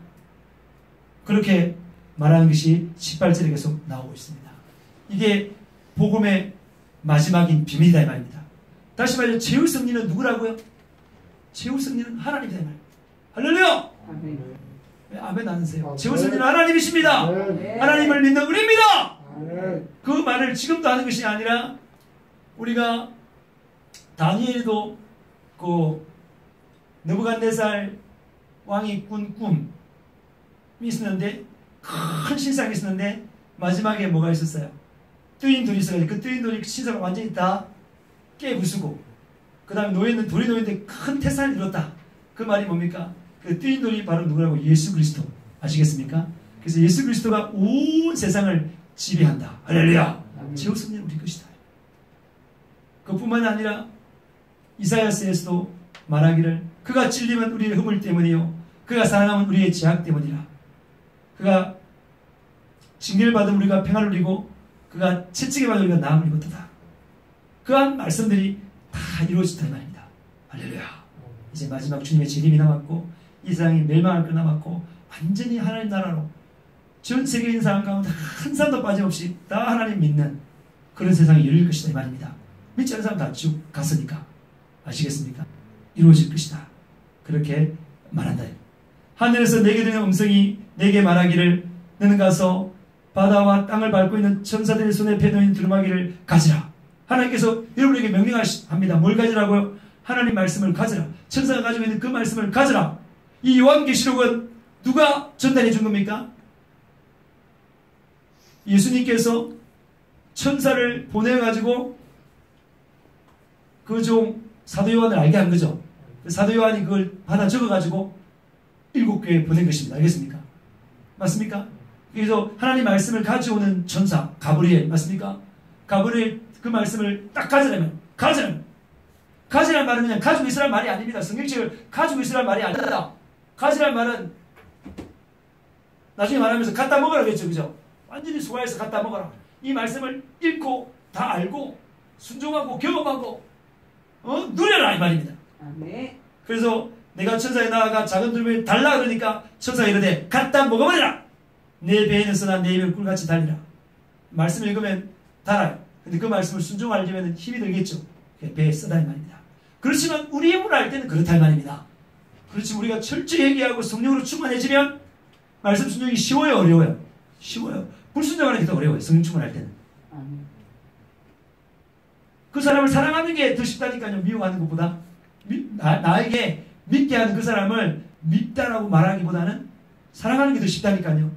그렇게 말하는 것이 18절에 계속 나오고 있습니다. 이게 복음의 마지막인 비밀이다 이 말입니다. 다시 말해 최후 승리는 누구라고요? 최후 승리는 하나님이다 이 말입니다. 할렐루야! 아멘. 왜 아멘 안 하세요? 최후 승리는 하나님이십니다. 네. 하나님을 믿는 우리입니다. 네. 그 말을 지금도 하는 것이 아니라 우리가 다니엘도 그 느부갓네살 왕이 꾼 꿈이 있었는데 큰 신상이 있었는데 마지막에 뭐가 있었어요? 뜨인 돌이 있어가지고 그 뜨인 돌이 신상을 완전히 다 깨부수고 그 다음에 돌이 놓였는데 큰 태산을 이뤘다. 그 말이 뭡니까? 그 뜨인 돌이 바로 누구라고? 예수 그리스도 아시겠습니까? 그래서 예수 그리스도가 온 세상을 지배한다. 할렐루야. 최후 승리는 우리 것이다. 그뿐만 아니라 이사야서에서도 말하기를 그가 찔림은 우리의 허물 때문이요 그가 살아남은 우리의 죄악 때문이라. 그가 징계를 받은 우리가 평안을 누리고 그가 채찍에 받은 우리가 나음을 입었다. 그한 말씀들이 다 이루어졌단 말입니다. 할렐루야. 이제 마지막 주님의 재림이 남았고 이 세상이 멸망할 것 남았고 완전히 하나님 나라로 전 세계에 있는 사람 가운데 한 사람도 빠짐없이 다 하나님 믿는 그런 세상이 열릴 것이다 이 말입니다. 믿지 않는 사람 다 쭉 갔으니까 아시겠습니까? 이루어질 것이다. 그렇게 말한다. 하늘에서 내게 들리는 음성이 내게 말하기를 너는 가서 바다와 땅을 밟고 있는 천사들의 손에 패놓인 두루마기를 가지라. 하나님께서 여러분에게 명령합니다. 뭘 가지라고요? 하나님 말씀을 가지라. 천사가 가지고 있는 그 말씀을 가지라. 이 요한계시록은 누가 전달해 준 겁니까? 예수님께서 천사를 보내가지고 그 종 사도 요한을 알게 한 거죠. 사도 요한이 그걸 받아 적어가지고 7교회에 보낸 것입니다. 알겠습니까? 맞습니까? 그래서 하나님 말씀을 가져오는 천사 가브리엘 맞습니까? 가브리엘 그 말씀을 딱 가지라면 가지라는 말은 그냥 가지고 있으란 말이 아닙니다. 성경책을 가지고 있으란 말이 아니다. 가지라는 말은 나중에 말하면서 갖다 먹으라 그랬죠. 그죠? 완전히 소화해서 갖다 먹어라. 이 말씀을 읽고 다 알고 순종하고 경험하고 누려라 이 말입니다. 아멘. 그래서 내가 천사에 나아가 작은 두루마기를 달라 그러니까 천사가 이르되 갖다 먹어버리라. 내 배에는 써나 내 입에 꿀같이 달리라. 말씀을 읽으면 달아요. 근데 그 말씀을 순종하려면 힘이 들겠죠. 배에 쓰다 이 말입니다. 그렇지만 우리 힘으로 할 때는 그렇다 이 말입니다. 그렇지만 우리가 철저히 회개하고 성령으로 충만해지면 말씀 순종이 쉬워요 어려워요? 쉬워요. 불순종하는 게 더 어려워요. 성령 충만할 때는. 아멘. 그 사람을 사랑하는 게 더 쉽다니까요. 미워하는 것보다. 나에게 믿게 하는 그 사람을 밉다라고 말하기보다는 사랑하는 게 더 쉽다니까요.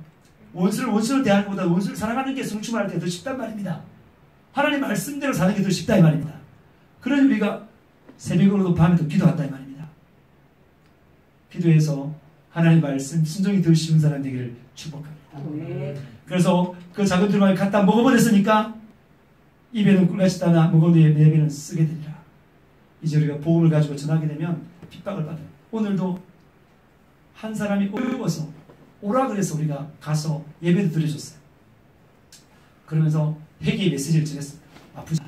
원수를 원수로 대하는 것보다 원수를 사랑하는 게 성령 충만할 때 더 쉽단 말입니다. 하나님 말씀대로 사는 게 더 쉽다 이 말입니다. 그러니 우리가 새벽으로도 밤에도 기도한다 이 말입니다. 기도해서 하나님 말씀 순종이 더 쉬운 사람 되기를 축복합니다. 아멘. 그래서 그 작은 두루마리 갖다 먹어버렸으니까 입에는 꿀같이 따나 먹은 후에 내 배는 쓰게 되리라. 이제 우리가 복음을 가지고 전하게 되면 핍박을 받아요. 오늘도 한 사람이 어려워서 오라 그래서 우리가 가서 예배도 드려줬어요. 그러면서 회개의 메시지를 전했습니다. 아프지?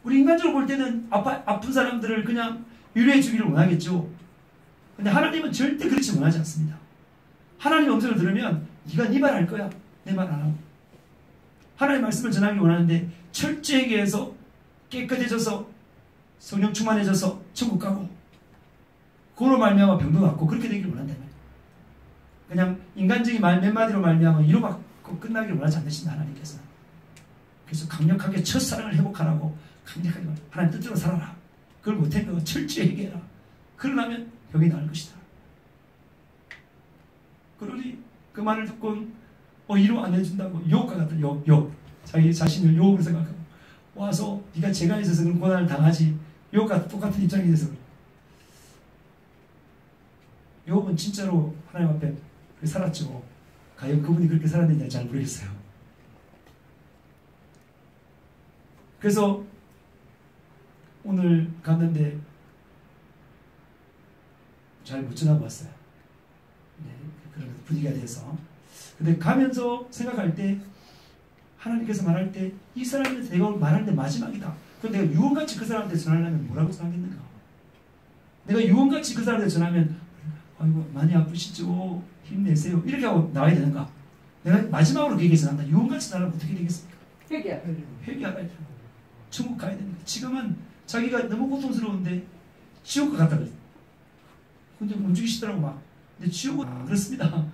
우리 인간적으로 볼 때는 아픈 사람들을 그냥 위로해 주기를 원하겠죠. 근데 하나님은 절대 그렇지 원하지 않습니다. 하나님의 음성을 들으면 네가 네 말 할 거야. 내 말 안 하고. 하나님의 말씀을 전하기를 원하는데 철저하게 해서 깨끗해져서 성령 충만해져서 천국 가고 그로 말미암아 병도 낫고 그렇게 되기를 원한다. 그냥 인간적인 말 몇 마디로 말미암아 위로받고 끝나기를 원하지 않으신다. 하나님께서는. 그래서 강력하게 첫사랑을 회복하라고 강력하게 말해요. 하나님 뜻대로 살아라. 그걸 못하면 철저히 회개해라. 그러려면 병이 나을 것이다. 그러니 그 말을 듣고 위로 안 해준다고 욕과 같은 욕. 자기 자신을 욕으로 생각하고 와서 네가 죄가 있어서 그런 고난을 당하지 욕과 똑같은 입장이 돼서 욥은 진짜로 하나님 앞에 살았죠. 과연 그분이 그렇게 살았는지 잘 모르겠어요. 그래서 오늘 갔는데 잘 못 지나고 왔어요. 네, 그런 분위기가 돼서. 근데 가면서 생각할 때 하나님께서 말할 때 이 사람한테 내가 말할 때 마지막이다. 그럼 내가 유언같이 그 사람한테 전하려면 뭐라고 생각했는가? 내가 유언같이 그 사람한테 전하면 아이고 많이 아프시죠? 힘내세요. 이렇게 하고 나와야 되는가? 내가 마지막으로 그 얘기해서 난다. 유언같이 나라면 어떻게 되겠습니까? 회개하라. 천국 가야 되니까. 지금은 자기가 너무 고통스러운데 지옥과 같다 그랬어. 근데 움직이시더라고 막. 근데 지옥은 그렇습니다.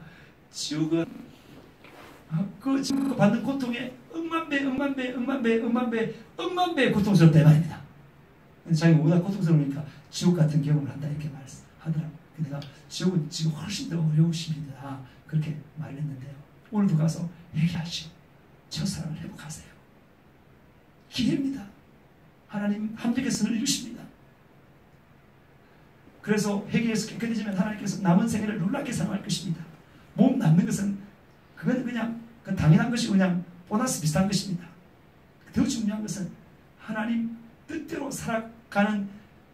지옥은 그 지금 받는 고통에 억만 배 고통스럽다 이 말입니다. 근데 자기가 워낙 고통스러우니까 지옥 같은 경험을 한다 이렇게 말하더라고. 근데 내가 지옥은 지금 훨씬 더 어려우십니다. 그렇게 말했는데요. 오늘도 가서 회개하시고 첫사랑을 회복하세요. 기회입니다. 하나님 함께 선을 이루십니다. 그래서 회개해서 깨끗해지면 하나님께서 남은 생애를 놀랍게 사용할 것입니다. 몸 남는 것은 그건 그냥 당연한 것이고 그냥 보너스 비슷한 것입니다. 더 중요한 것은 하나님 뜻대로 살아가는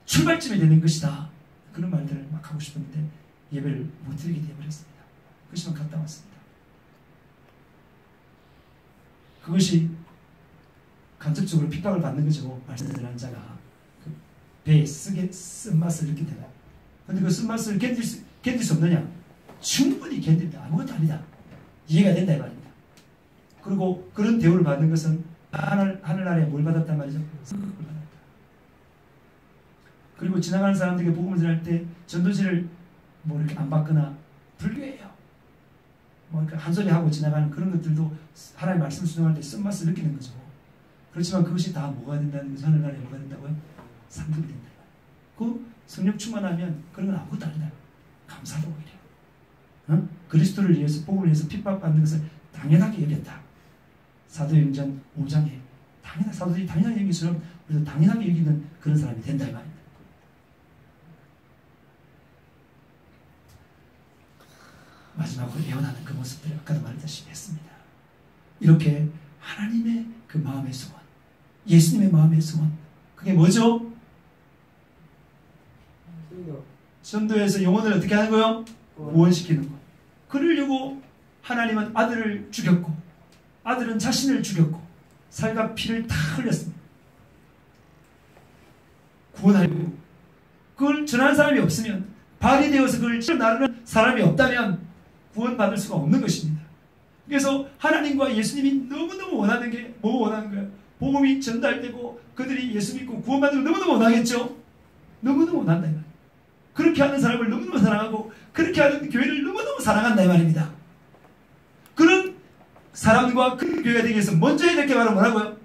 출발점이 되는 것이다. 그런 말들을 막 하고 싶었는데 예배를 못 드리게 되어버렸습니다. 그것만 갔다 왔습니다. 그것이 간접적으로 핍박을 받는 거죠. 말씀드리는 자가 그 배에 쓴맛을 느끼게 되나. 근데 그 쓴맛을 견딜 수 없느냐? 충분히 견딥니다. 아무것도 아니다. 이해가 된다 이 말입니다. 그리고 그런 대우를 받는 것은 하늘나라에 뭘 받았단 말이죠? 성급을 받았다. 그리고 지나가는 사람들에게 복음을 전할 때 전도지를 뭐 이렇게 안 받거나 불교예요. 뭐 이렇게 한 소리 하고 지나가는 그런 것들도 하나님의 말씀 순종할 때 쓴맛을 느끼는 거죠. 그렇지만 그것이 다 뭐가 된다는 거죠? 하늘나라에 뭐가 된다고요? 상급이 된다. 그 성령 충만하면 그런 건 아무것도 아니다. 감사도 오히려. 그리스도를 위해서 복음을 위해서 핍박받는 것을 당연하게 여겼다. 사도행전 5장에 사도들이 당연하게 여기처럼 우리도 당연하게 여기는 그런 사람이 된다 이 말입니다. 마지막으로 예언하는 그 모습들을 아까도 말했다시피 했습니다. 이렇게 하나님의 그 마음의 소원, 예수님의 마음의 소원, 그게 뭐죠? 전도에서 영혼을 어떻게 하는 거요? 구원시키는 것. 그러려고 하나님은 아들을 죽였고 아들은 자신을 죽였고 살과 피를 다 흘렸습니다. 구원하려고. 그걸 전하는 사람이 없으면 발이 되어서 그걸 나르는 사람이 없다면 구원받을 수가 없는 것입니다. 그래서 하나님과 예수님이 너무너무 원하는 게 뭐 원하는 거예요? 복음이 전달되고 그들이 예수 믿고 구원받는 걸 너무너무 원하겠죠? 너무너무 원한다. 그렇게 하는 사람을 너무너무 사랑하고 그렇게 하는 교회를 너무너무 사랑한다 이 말입니다. 그런 사람과 그 교회가 되기 위해서 먼저 해야 될 게 바로 뭐라고요?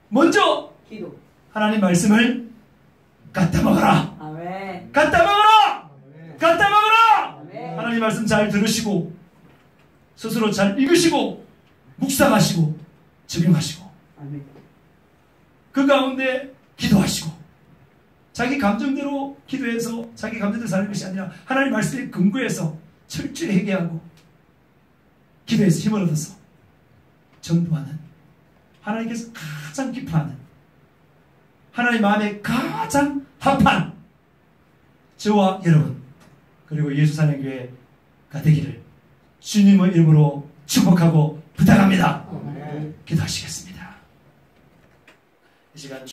먼저 기도. 하나님 말씀을 갖다 먹어라. 아멘. 갖다 먹어라. 갖다 먹어라. 아멘. 하나님 말씀 잘 들으시고 스스로 잘 읽으시고 묵상하시고 적용하시고 아멘. 그 가운데 기도하시고 자기 감정대로 기도해서 자기 감정대로 사는 것이 아니라 하나님 말씀에 근거해서 철저히 회개하고 기도해서 힘을 얻어서 전도하는 하나님께서 가장 기뻐하는 하나님 마음에 가장 합한 저와 여러분 그리고 예수사랑교회가 되기를 주님의 이름으로 축복하고 부탁합니다. 기도하시겠습니다. 이 시간